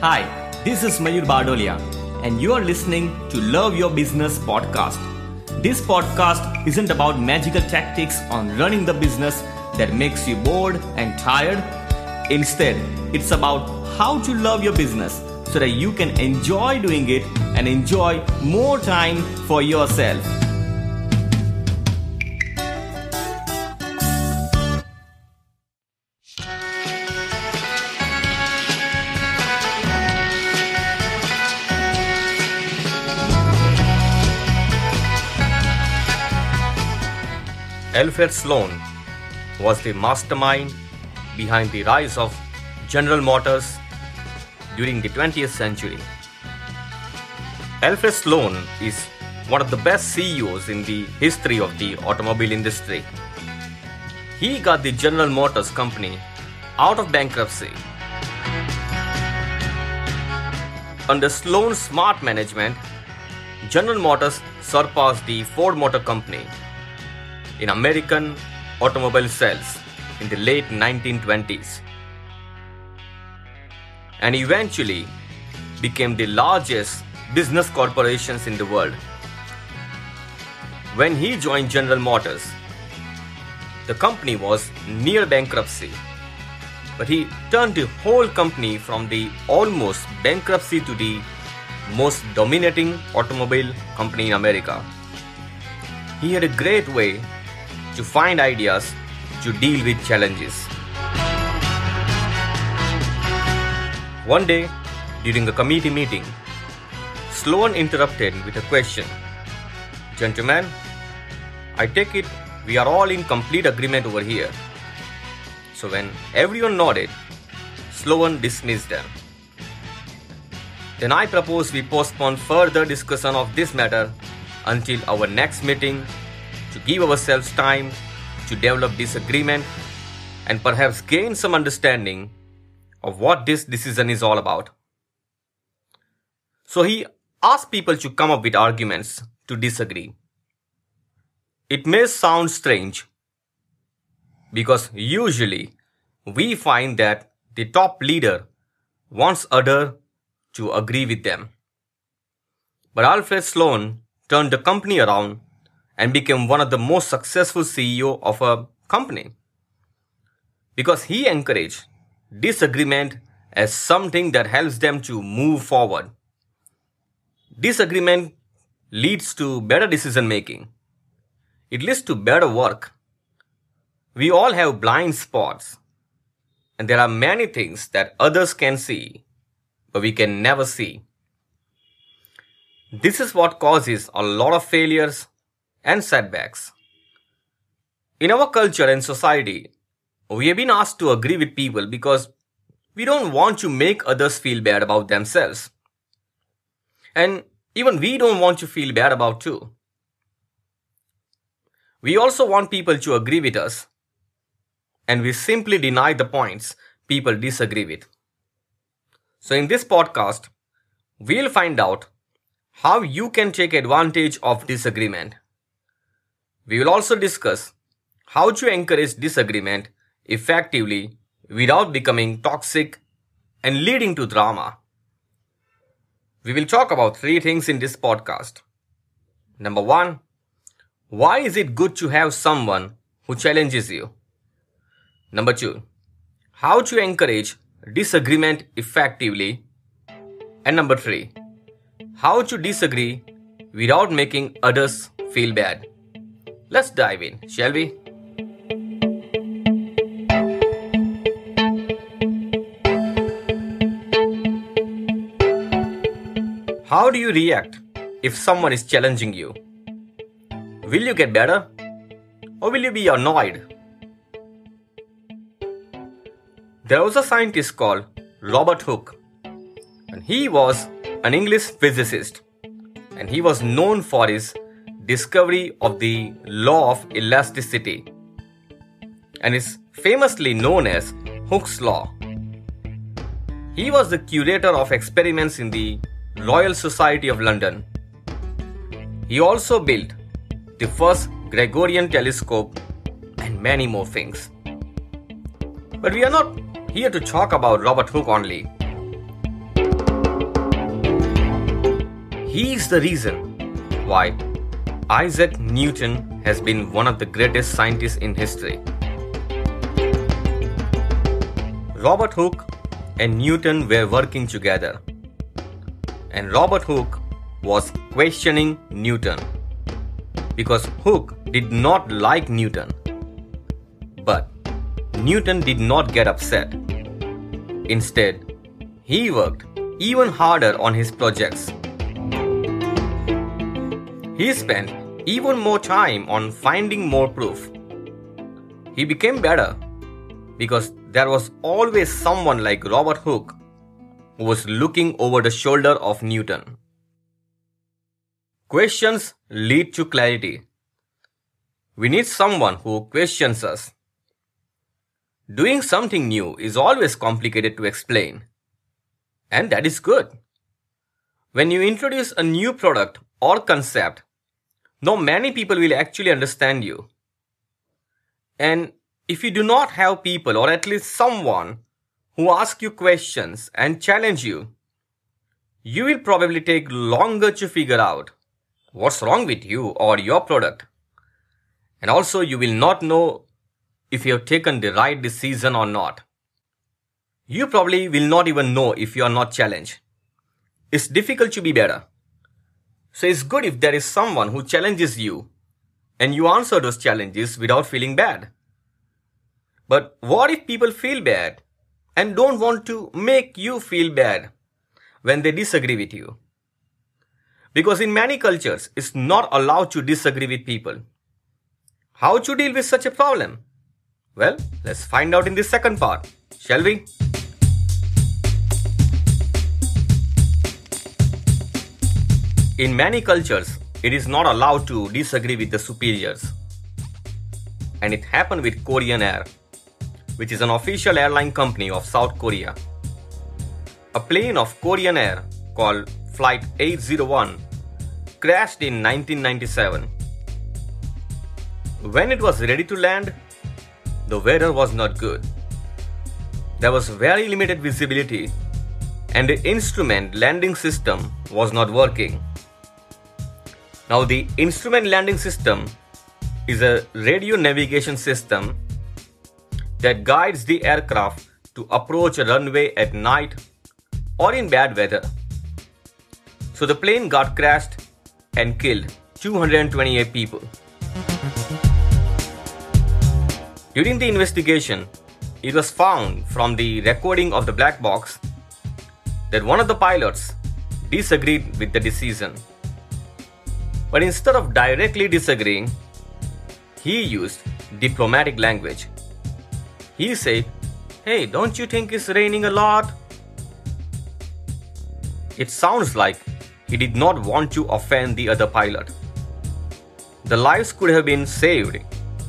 Hi, this is Mayur Bardolia, and you are listening to Love Your Business podcast. This podcast isn't about magical tactics on running the business that makes you bored and tired. Instead, it's about how to love your business so that you can enjoy doing it and enjoy more time for yourself. Alfred Sloan was the mastermind behind the rise of General Motors during the 20th century. Alfred Sloan is one of the best CEOs in the history of the automobile industry. He got the General Motors company out of bankruptcy. Under Sloan's smart management, General Motors surpassed the Ford Motor Company in American automobile sales in the late 1920s, and eventually became the largest business corporations in the world. When he joined General Motors, the company was near bankruptcy, but he turned the whole company from the almost bankruptcy to the most dominating automobile company in America. He had a great way to find ideas to deal with challenges. One day, during a committee meeting, Sloan interrupted with a question. "Gentlemen, I take it we are all in complete agreement over here." So when everyone nodded, Sloan dismissed them. "Then I propose we postpone further discussion of this matter until our next meeting to give ourselves time to develop disagreement and perhaps gain some understanding of what this decision is all about." So he asked people to come up with arguments to disagree. It may sound strange because usually we find that the top leader wants others to agree with them. But Alfred Sloan turned the company around and became one of the most successful CEO of a company because he encouraged disagreement as something that helps them to move forward. Disagreement leads to better decision making. It leads to better work. We all have blind spots, and there are many things that others can see, but we can never see. This is what causes a lot of failures and setbacks. In our culture and society, we have been asked to agree with people because we don't want to make others feel bad about themselves. And even we don't want to feel bad about too. We also want people to agree with us, and we simply deny the points people disagree with. So in this podcast, we'll find out how you can take advantage of disagreement. We will also discuss how to encourage disagreement effectively without becoming toxic and leading to drama. We will talk about 3 things in this podcast. Number 1, why is it good to have someone who challenges you? Number 2, how to encourage disagreement effectively. And number 3, how to disagree without making others feel bad. Let's dive in, shall we? How do you react if someone is challenging you? Will you get better? Or will you be annoyed? There was a scientist called Robert Hooke, and he was an English physicist, and he was known for his discovery of the law of elasticity, and is famously known as Hooke's Law. He was the curator of experiments in the Royal Society of London. He also built the first Gregorian telescope and many more things. But we are not here to talk about Robert Hooke only. he is the reason why Isaac Newton has been one of the greatest scientists in history. Robert Hooke and Newton were working together, and Robert Hooke was questioning Newton because Hooke did not like Newton. But Newton did not get upset. Instead, he worked even harder on his projects. He spent even more time on finding more proof. He became better because there was always someone like Robert Hooke who was looking over the shoulder of Newton. Questions lead to clarity. We need someone who questions us. Doing something new is always complicated to explain. And that is good. When you introduce a new product or concept, not many people will actually understand you. And if you do not have people or at least someone who ask you questions and challenge you, you will probably take longer to figure out what's wrong with you or your product. And also you will not know if you have taken the right decision or not. You probably will not even know if you are not challenged. It's difficult to be better. So it's good if there is someone who challenges you and you answer those challenges without feeling bad. But what if people feel bad and don't want to make you feel bad when they disagree with you? Because in many cultures, it's not allowed to disagree with people. How to deal with such a problem? Well, let's find out in the second part, shall we? In many cultures, it is not allowed to disagree with the superiors. And it happened with Korean Air, which is an official airline company of South Korea. A plane of Korean Air called Flight 801 crashed in 1997. When it was ready to land, the weather was not good. There was very limited visibility and the instrument landing system was not working. Now the instrument landing system is a radio navigation system that guides the aircraft to approach a runway at night or in bad weather. So the plane got crashed and killed 228 people. During the investigation, it was found from the recording of the black box that one of the pilots disagreed with the decision. But instead of directly disagreeing, he used diplomatic language. He said, "Hey, don't you think it's raining a lot?" It sounds like he did not want to offend the other pilot. The lives could have been saved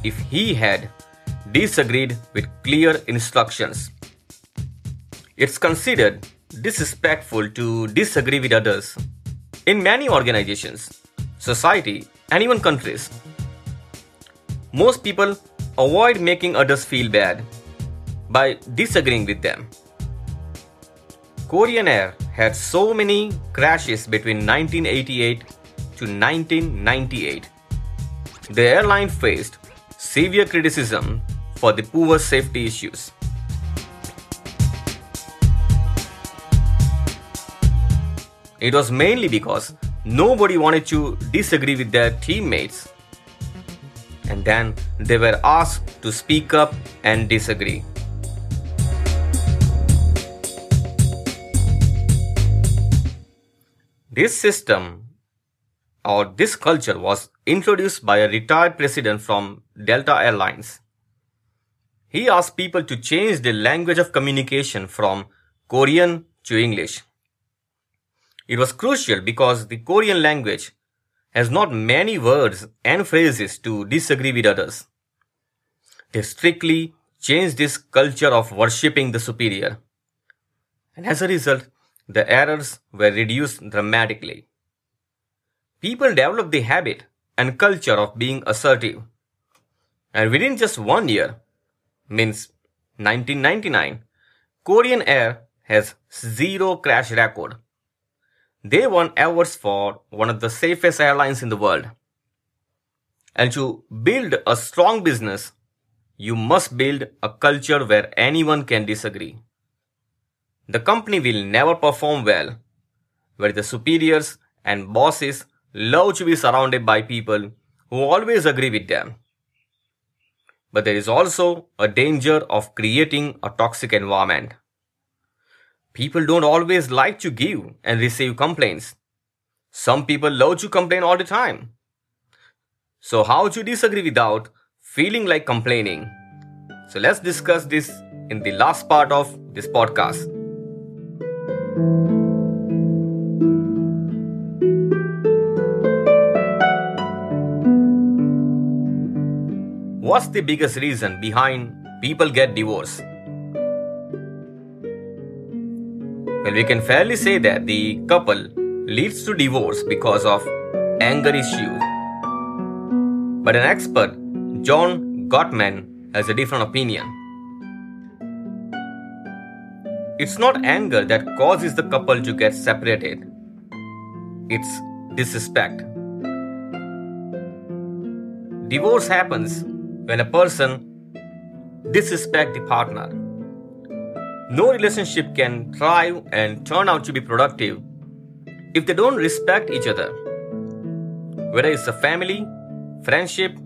if he had disagreed with clear instructions. It's considered disrespectful to disagree with others in many organizations, society, and even countries. Most people avoid making others feel bad by disagreeing with them. Korean Air had so many crashes between 1988 to 1998. The airline faced severe criticism for the poor safety issues. It was mainly because nobody wanted to disagree with their teammates, and then they were asked to speak up and disagree. This system or this culture was introduced by a retired president from Delta Airlines. He asked people to change the language of communication from Korean to English. It was crucial because the Korean language has not many words and phrases to disagree with others. They strictly changed this culture of worshipping the superior. And as a result, the errors were reduced dramatically. People developed the habit and culture of being assertive. And within just 1 year, means 1999, Korean Air has zero crash record. They won awards for one of the safest airlines in the world. And to build a strong business, you must build a culture where anyone can disagree. The company will never perform well where the superiors and bosses love to be surrounded by people who always agree with them. But there is also a danger of creating a toxic environment. People don't always like to give and receive complaints. Some people love to complain all the time. So how to disagree without feeling like complaining? So let's discuss this in the last part of this podcast. What's the biggest reason behind people get divorced? Well, we can fairly say that the couple leads to divorce because of anger issues. But an expert, John Gottman, has a different opinion. It's not anger that causes the couple to get separated. It's disrespect. Divorce happens when a person disrespects the partner. No relationship can thrive and turn out to be productive if they don't respect each other. Whether it's a family, friendship,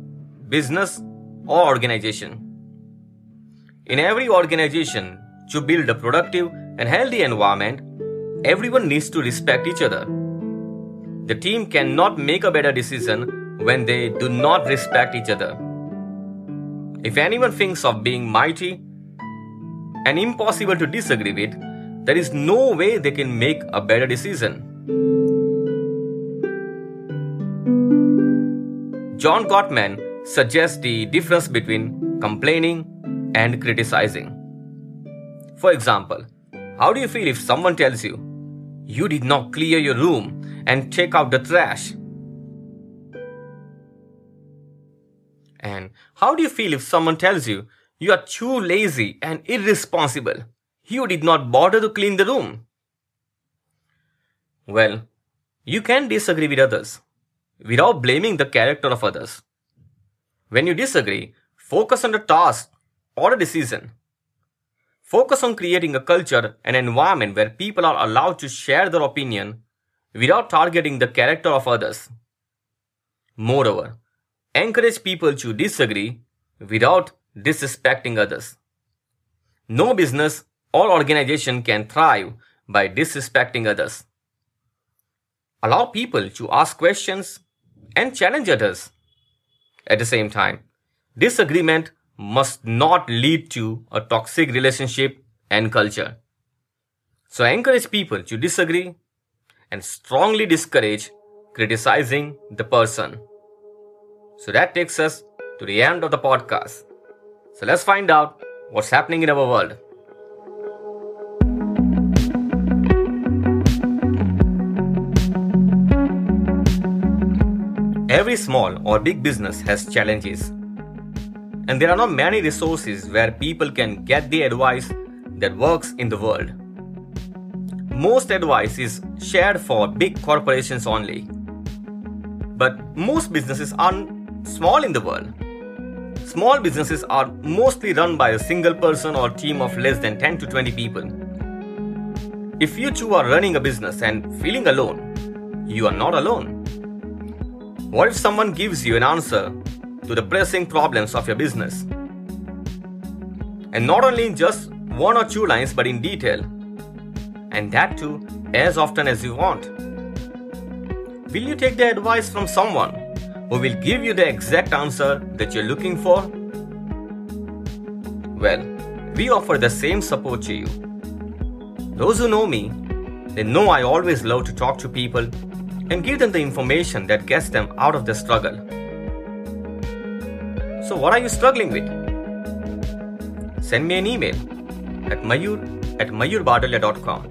business, or organization. In every organization, to build a productive and healthy environment, everyone needs to respect each other. The team cannot make a better decision when they do not respect each other. If anyone thinks of being mighty and impossible to disagree with, there is no way they can make a better decision. John Gottman suggests the difference between complaining and criticizing. For example, how do you feel if someone tells you, "You did not clear your room and take out the trash"? And how do you feel if someone tells you, "You are too lazy and irresponsible. You did not bother to clean the room"? Well, you can disagree with others without blaming the character of others. When you disagree, focus on the task or the decision. Focus on creating a culture and environment where people are allowed to share their opinion without targeting the character of others. Moreover, encourage people to disagree without disrespecting others. No business or organization can thrive by disrespecting others. Allow people to ask questions and challenge others. At the same time, disagreement must not lead to a toxic relationship and culture. So encourage people to disagree and strongly discourage criticizing the person. So that takes us to the end of the podcast. So let's find out what's happening in our world. Every small or big business has challenges, and there are not many resources where people can get the advice that works in the world. Most advice is shared for big corporations only, but most businesses are small in the world. Small businesses are mostly run by a single person or team of less than 10 to 20 people. If you too are running a business and feeling alone, you are not alone. What if someone gives you an answer to the pressing problems of your business? And not only in just 1 or 2 lines, but in detail. And that too, as often as you want. Will you take the advice from someone who will give you the exact answer that you're looking for? Well, we offer the same support to you. Those who know me, they know I always love to talk to people and give them the information that gets them out of the struggle. So what are you struggling with? Send me an email at mayur@mayurbadalia.com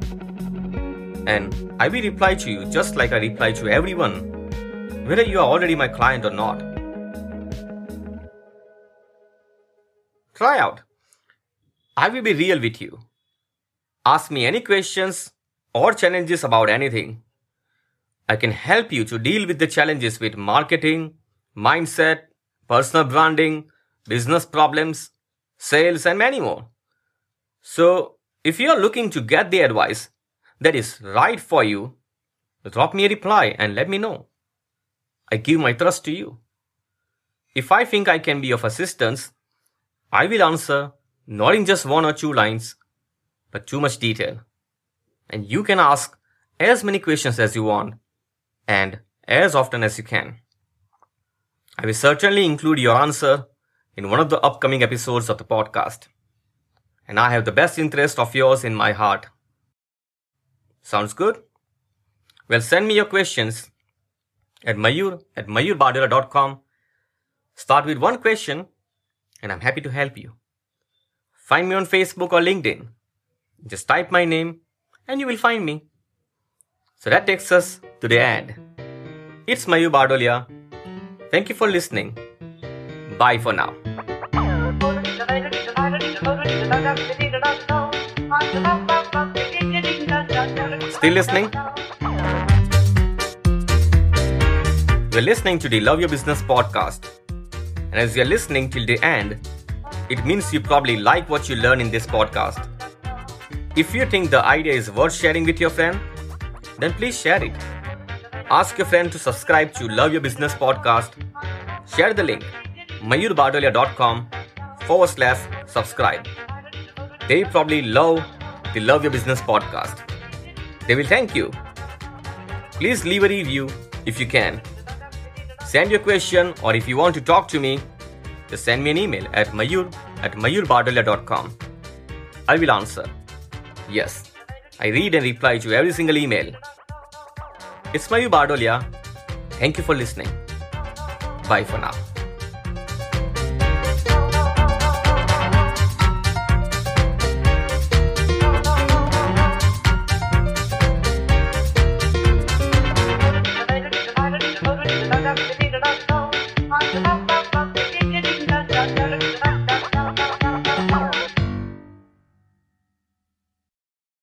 and I will reply to you just like I reply to everyone, whether you are already my client or not. Try out. I will be real with you. Ask me any questions or challenges about anything. I can help you to deal with the challenges with marketing, mindset, personal branding, business problems, sales, and many more. So, if you are looking to get the advice that is right for you, drop me a reply and let me know. I give my trust to you. If I think I can be of assistance, I will answer not in just 1 or 2 lines, but too much detail. And you can ask as many questions as you want and as often as you can. I will certainly include your answer in one of the upcoming episodes of the podcast. And I have the best interest of yours in my heart. Sounds good? Well, send me your questions at mayur@mayurbardola.com. Start with one question and I'm happy to help you. Find me on Facebook or LinkedIn. Just type my name and you will find me. So that takes us to the end. It's Mayur Bardolia. Thank you for listening. Bye for now. Still listening? You're listening to the Love Your Business podcast. And as you're listening till the end, it means you probably like what you learn in this podcast. If you think the idea is worth sharing with your friend, then please share it. Ask your friend to subscribe to Love Your Business podcast. Share the link mayurbardolia.com/subscribe. They probably love the Love Your Business podcast. They will thank you. Please leave a review if you can. Send your question, or if you want to talk to me, just send me an email at mayur@mayurbardolia.com. I will answer. Yes, I read and reply to every single email. It's Mayur Bardolia. Thank you for listening. Bye for now.